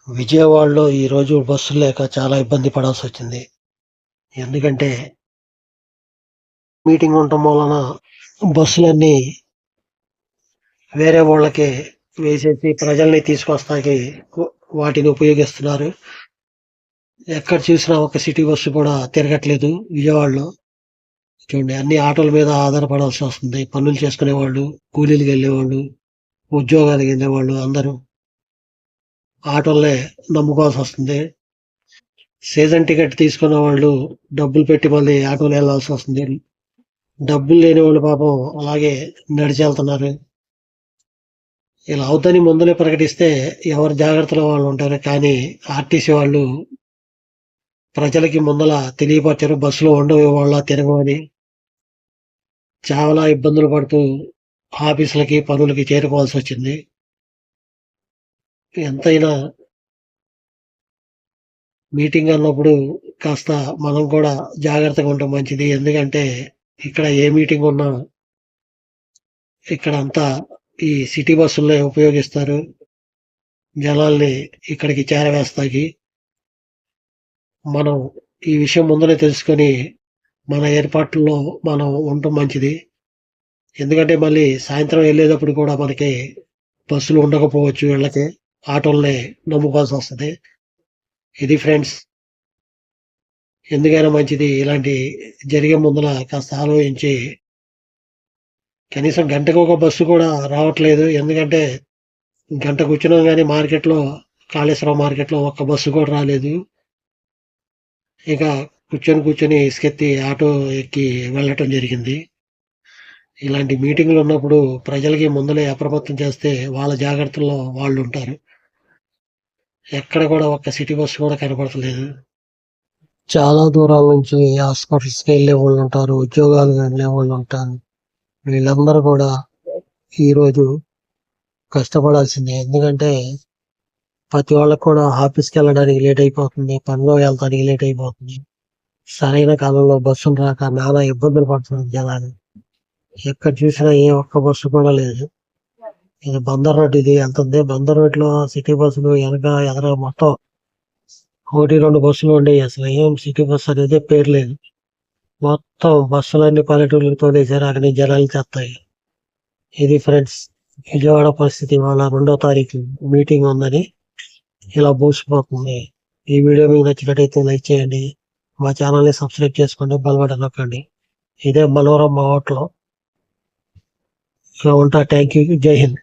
విజయవాడలో ఈరోజు బస్సులు లేక చాలా ఇబ్బంది పడాల్సి వచ్చింది. ఎందుకంటే మీటింగ్ ఉండటం వలన బస్సులన్నీ వేరే ఊళ్ళకి వేసేసి ప్రజల్ని తీసుకొస్తాకి వాటిని ఉపయోగిస్తున్నారు. ఎక్కడ చూసినా ఒక సిటీ బస్సు కూడా తిరగట్లేదు విజయవాడలో. చూడండి, అన్ని ఆటోల మీద ఆధారపడాల్సి వస్తుంది. పనులు చేసుకునేవాళ్ళు, కూలీలకు వెళ్ళేవాళ్ళు, ఉద్యోగాలకు వెళ్ళేవాళ్ళు అందరూ ఆటోలనే నమ్ముకోవాల్సి వస్తుంది. సీజన్ టికెట్ తీసుకున్న వాళ్ళు డబ్బులు పెట్టి మళ్ళీ ఆటోలో వెళ్లాల్సి వస్తుంది. డబ్బులు లేని వాళ్ళు పాపం అలాగే నడిచి వెళ్తున్నారు. ఇలా అవుద్దని ముందులే ప్రకటిస్తే ఎవరి జాగ్రత్తలో వాళ్ళు ఉంటారు. కానీ ఆర్టీసీ వాళ్ళు ప్రజలకి ముందల తెలియపరిచారు, బస్సులో ఉండవు వాళ్ళ తిరగమని. చాలా ఇబ్బందులు పడుతూ ఆఫీసులకి పనులకి చేరుకోవాల్సి వచ్చింది. ఎంతైనా మీటింగ్ అన్నప్పుడు కాస్త మనం కూడా జాగ్రత్తగా ఉండటం మంచిది. ఎందుకంటే ఇక్కడ ఏ మీటింగ్ ఉన్నా ఇక్కడ అంతా ఈ సిటీ బస్సులనే ఉపయోగిస్తారు జనాల్ని ఇక్కడికి చేరవేస్తాకి. మనం ఈ విషయం ముందరే తెలుసుకొని మన ఏర్పాట్లలో మనం ఉండటం మంచిది. ఎందుకంటే మళ్ళీ సాయంత్రం వెళ్ళేటప్పుడు కూడా మనకి బస్సులు ఉండకపోవచ్చు, వీళ్ళకి ఆటోలనే నమ్ముకోవాల్సి వస్తుంది. ఇది ఫ్రెండ్స్, ఎందుకైనా మంచిది ఇలాంటి జరిగే ముందర కాస్త ఆలోచించి కనీసం గంటకు ఒక బస్సు కూడా రావట్లేదు. ఎందుకంటే గంట కూర్చున్నాం కానీ మార్కెట్లో, కాళేశ్వరం మార్కెట్లో ఒక్క బస్సు కూడా రాలేదు. ఇక కూర్చొని ఇసుకెత్తి ఆటో ఎక్కి వెళ్ళటం జరిగింది. ఇలాంటి మీటింగ్లు ఉన్నప్పుడు ప్రజలకి ముందలే అప్రమత్తం చేస్తే వాళ్ళ జాగ్రత్తల్లో వాళ్ళు ఉంటారు. ఎక్కడ కూడా ఒక్క సిటీ బస్సు కూడా కనపడతలేదు. చాలా దూరాల నుంచి హాస్పిటల్స్కి వెళ్ళే వాళ్ళు ఉంటారు, ఉద్యోగాలు వెళ్ళే వాళ్ళు ఉంటారు. వీళ్ళందరూ కూడా ఈరోజు కష్టపడాల్సిందే. ఎందుకంటే ప్రతి వాళ్ళకి కూడా ఆఫీస్కి వెళ్ళడానికి లేట్ అయిపోతుంది, పనిలో వెళ్తానికి లేట్ అయిపోతుంది. సరైన కాలంలో బస్సులు రాక నానా ఇబ్బందులు పడుతున్నారు జనాలు. ఎక్కడ చూసినా ఏ ఒక్క బస్సు కూడా లేదు. ఇది బందర్ రోడ్, ఇది వెళ్తుంది. బందర్ రోడ్ లో సిటీ బస్సులు ఎదర మొత్తం 1-2 బస్సులు ఉండేవి. అసలు ఏం సిటీ బస్సు అనేది పేరు లేదు. మొత్తం బస్సులన్నీ పల్లెటూళ్ళతో వేసారు, అక్కడి జనాలు చేస్తాయి. ఇది ఫ్రెండ్స్, విజయవాడ పరిస్థితి. వాళ్ళ 2వ తారీఖు మీటింగ్ ఉందని ఇలా బూసిపోతుంది. ఈ వీడియో మీకు నచ్చినట్టయితే లైక్ చేయండి, మా ఛానల్ని సబ్స్క్రైబ్ చేసుకోండి, బెల్ బటన్ నొక్కండి. ఇదే మనోరమ హోటల్. ఉంటా. Thank you. జై హింద్.